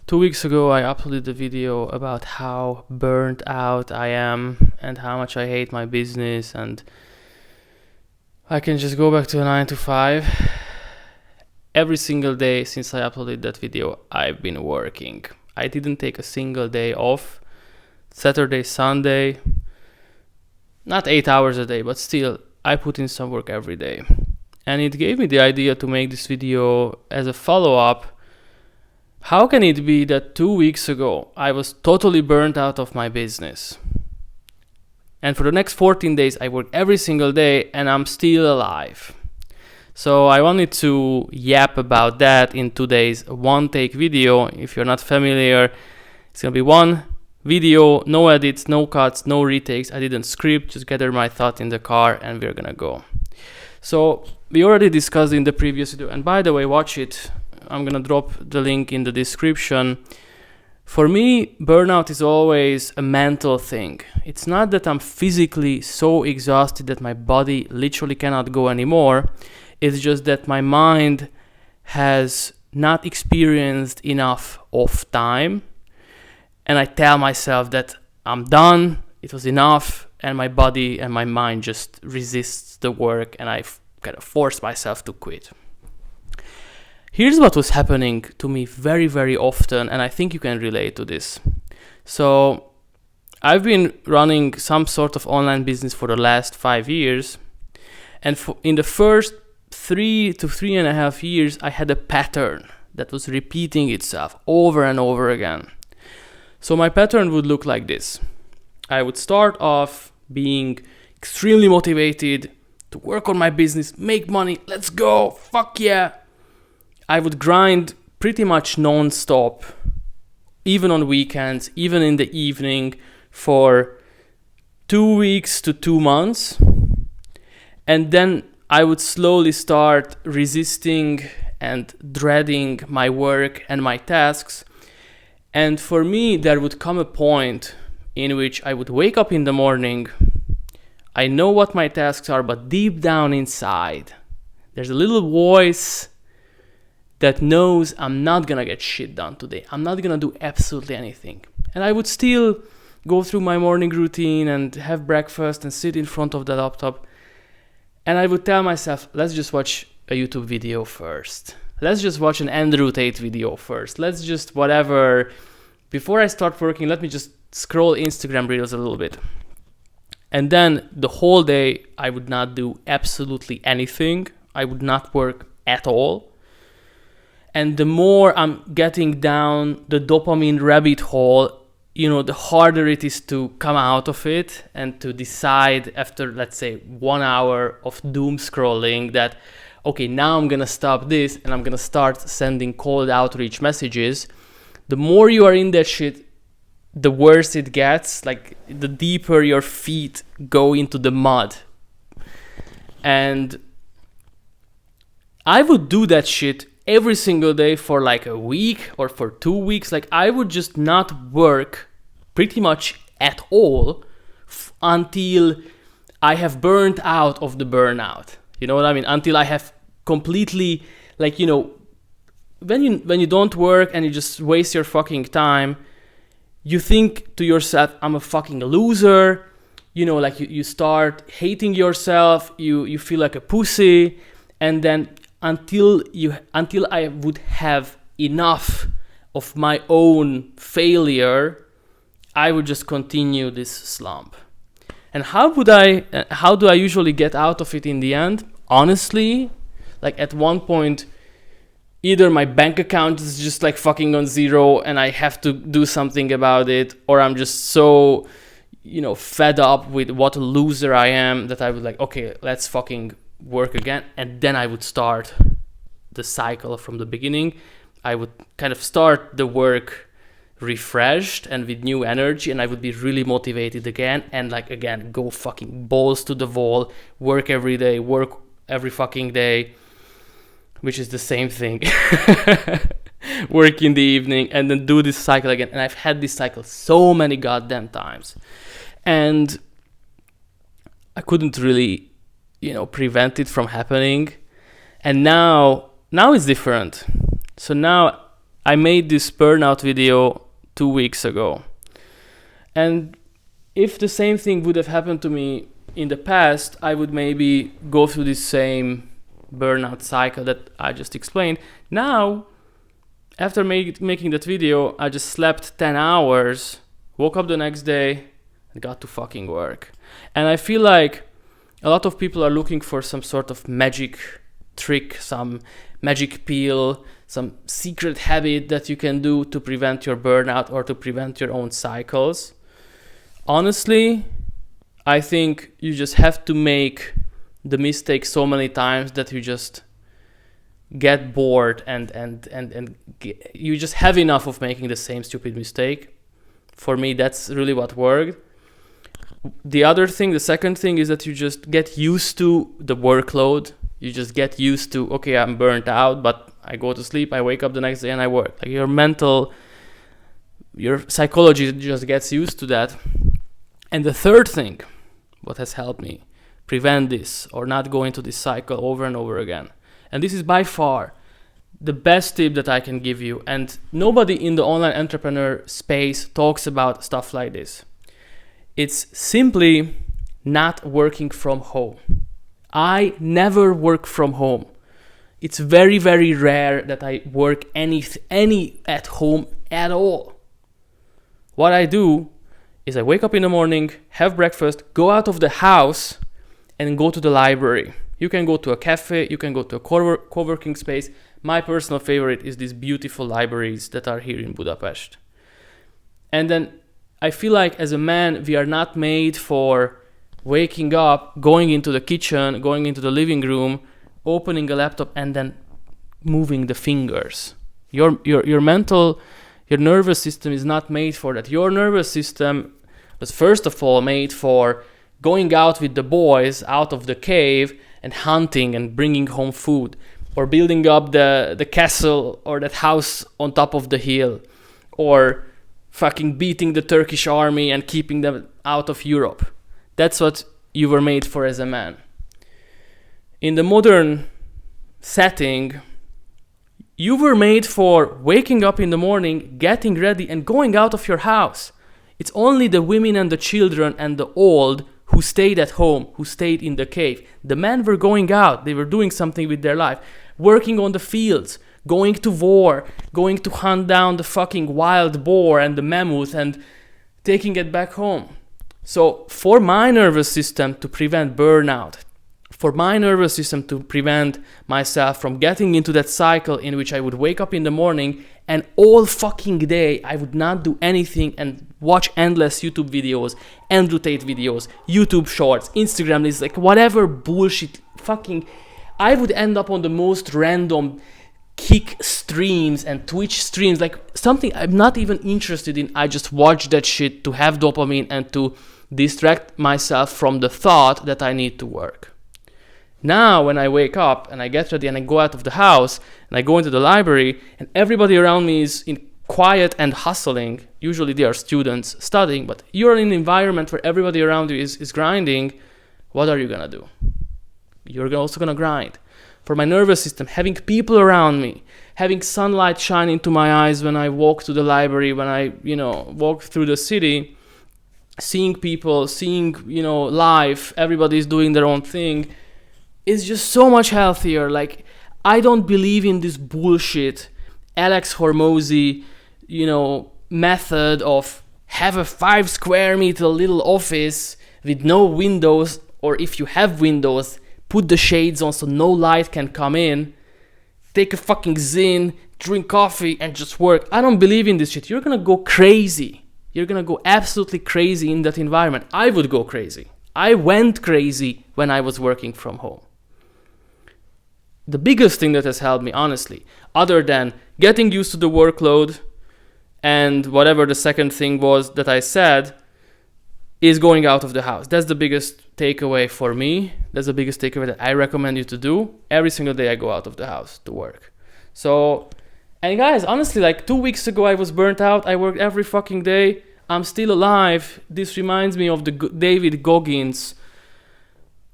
2 weeks ago, I uploaded a video about how burnt out I am and how much I hate my business, and I can just go back to a 9 to 5. Every single day since I uploaded that video, I've been working. I didn't take a single day off. Saturday, Sunday, not 8 hours a day, but still, I put in some work every day. And it gave me the idea to make this video as a follow-up. How can it be that 2 weeks ago I was totally burnt out of my business? And for the next 14 days I worked every single day and I'm still alive. So I wanted to yap about that in today's One-Take video. If you're not familiar, it's gonna be one video, no edits, no cuts, no retakes. I didn't script, just gather my thought in the car and we're gonna go. So we already discussed in the previous video, and by the way, watch it. I'm gonna drop the link in the description. For me, burnout is always a mental thing. It's not that I'm physically so exhausted that my body literally cannot go anymore. It's just that my mind has not experienced enough off time. And I tell myself that I'm done, it was enough, and my body and my mind just resists the work, and I kind of force myself to quit. Here's what was happening to me very, very often, and I think you can relate to this. So I've been running some sort of online business for the last 5 years, and in the first 3 to 3.5 years, I had a pattern that was repeating itself over and over again. So my pattern would look like this. I would start off being extremely motivated to work on my business, make money, let's go, fuck yeah. I would grind pretty much non-stop, even on weekends, even in the evening, for 2 weeks to 2 months. And then I would slowly start resisting and dreading my work and my tasks. And for me, there would come a point in which I would wake up in the morning. I know what my tasks are, but deep down inside, there's a little voice that knows I'm not gonna get shit done today. I'm not gonna do absolutely anything. And I would still go through my morning routine and have breakfast and sit in front of the laptop. And I would tell myself, let's just watch a YouTube video first. Let's just watch an Andrew Tate video first. Let's just whatever. Before I start working, let me just scroll Instagram Reels a little bit. And then the whole day, I would not do absolutely anything. I would not work at all. And the more I'm getting down the dopamine rabbit hole, the harder it is to come out of it and to decide after, let's say, 1 hour of doom scrolling that, okay, now I'm gonna stop this and I'm gonna start sending cold outreach messages. The more you are in that shit, the worse it gets, like the deeper your feet go into the mud. And I would do that shit every single day for like a week or for 2 weeks. Like I would just not work pretty much at all until I have burnt out of the burnout. You know what I mean? Until I have completely, when you don't work and you just waste your fucking time, you think to yourself, I'm a fucking loser. You start hating yourself. You feel like a pussy, and then until I would have enough of my own failure, I would just continue this slump. And how do I usually get out of it in the end? Honestly, like at one point, either my bank account is just like fucking on zero and I have to do something about it, or I'm just so, fed up with what a loser I am that I would like, okay, let's fucking work again. And then I would start the cycle from the beginning. I would kind of start the work refreshed and with new energy, and I would be really motivated again, and again go fucking balls to the wall, work every day, work every fucking day, which is the same thing. Work in the evening and then do this cycle again. And I've had this cycle so many goddamn times, and I couldn't really prevent it from happening. And now it's different. So now I made this burnout video 2 weeks ago. And if the same thing would have happened to me in the past, I would maybe go through this same burnout cycle that I just explained. Now, after making that video, I just slept 10 hours, woke up the next day, and got to fucking work. And I feel like a lot of people are looking for some sort of magic trick, some magic pill, some secret habit that you can do to prevent your burnout or to prevent your own cycles. Honestly, I think you just have to make the mistake so many times that you just get bored and you just have enough of making the same stupid mistake. For me, that's really what worked. The second thing is that you just get used to the workload. You just get used to, okay, I'm burnt out, but I go to sleep, I wake up the next day and I work. Like your psychology just gets used to that. And the third thing, what has helped me prevent this or not go into this cycle over and over again, and this is by far the best tip that I can give you, and nobody in the online entrepreneur space talks about stuff like this. It's simply not working from home. I never work from home. It's very, very rare that I work any at home at all. What I do is I wake up in the morning, have breakfast, go out of the house, and go to the library. You can go to a cafe, you can go to a co-working space. My personal favorite is these beautiful libraries that are here in Budapest. And then I feel like as a man, we are not made for waking up, going into the kitchen, going into the living room, opening a laptop, and then moving the fingers. Your nervous system is not made for that. Your nervous system was first of all made for going out with the boys out of the cave and hunting and bringing home food, or building up the castle or that house on top of the hill, or fucking beating the Turkish army and keeping them out of Europe. That's what you were made for as a man. In the modern setting, you were made for waking up in the morning, getting ready, and going out of your house. It's only the women and the children and the old who stayed at home, who stayed in the cave. The men were going out. They were doing something with their life, working on the fields, going to war, going to hunt down the fucking wild boar and the mammoth and taking it back home. So for my nervous system to prevent burnout, for my nervous system to prevent myself from getting into that cycle in which I would wake up in the morning and all fucking day I would not do anything and watch endless YouTube videos, Andrew Tate videos, YouTube shorts, Instagram lists, like whatever bullshit fucking, I would end up on the most random Kick streams and Twitch streams, like something I'm not even interested in. I just watch that shit to have dopamine and to distract myself from the thought that I need to work. Now, when I wake up and I get ready and I go out of the house and I go into the library and everybody around me is in quiet and hustling, usually they are students studying, but you're in an environment where everybody around you is grinding, what are you gonna do? You're also gonna grind. For my nervous system, having people around me, having sunlight shine into my eyes when I walk to the library, when I, walk through the city, seeing people, seeing, life, everybody's doing their own thing, is just so much healthier. Like, I don't believe in this bullshit Alex Hormozy, method of have a 5 square meter little office with no windows, or if you have windows, put the shades on so no light can come in, take a fucking Zyn, drink coffee, and just work. I don't believe in this shit. You're gonna go crazy. You're gonna go absolutely crazy in that environment. I would go crazy. I went crazy when I was working from home. The biggest thing that has helped me, honestly, other than getting used to the workload and whatever the second thing was that I said, is going out of the house. That's the biggest takeaway for me. That's the biggest takeaway that I recommend you to do. Every single day I go out of the house to work. So, and guys, honestly, like 2 weeks ago I was burnt out. I worked every fucking day. I'm still alive. This reminds me of the David Goggins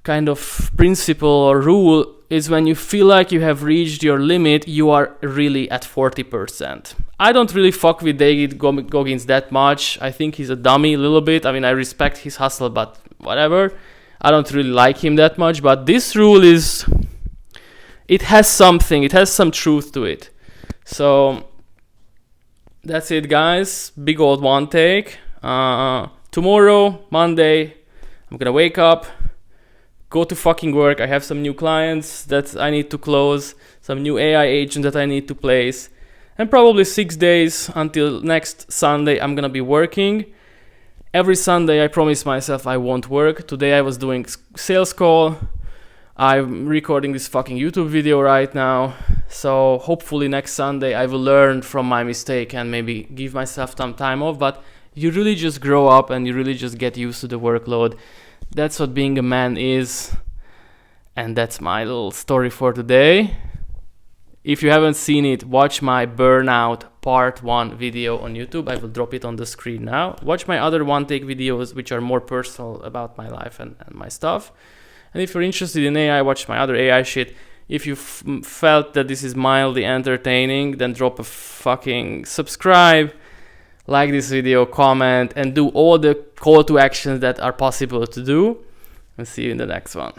kind of principle or rule is when you feel like you have reached your limit, you are really at 40%. I don't really fuck with David Goggins that much. I think he's a dummy a little bit. I mean, I respect his hustle, but whatever. I don't really like him that much. But this rule it has something. It has some truth to it. So that's it, guys. Big old one take. Tomorrow, Monday, I'm gonna wake up, go to fucking work. I have some new clients that I need to close, some new AI agent that I need to place, and probably 6 days until next Sunday I'm gonna be working. Every Sunday I promise myself I won't work. Today I was doing sales call. I'm recording this fucking YouTube video right now. So hopefully next Sunday I will learn from my mistake and maybe give myself some time off. But you really just grow up and you really just get used to the workload. That's what being a man is. And that's my little story for today. If you haven't seen it, watch my burnout part 1 video on YouTube. I will drop it on the screen now. Watch my other one take videos, which are more personal about my life and my stuff. And if you're interested in AI, watch my other AI shit. If you felt that this is mildly entertaining, then drop a fucking subscribe, like this video, comment, and do all the call to actions that are possible to do. And see you in the next one.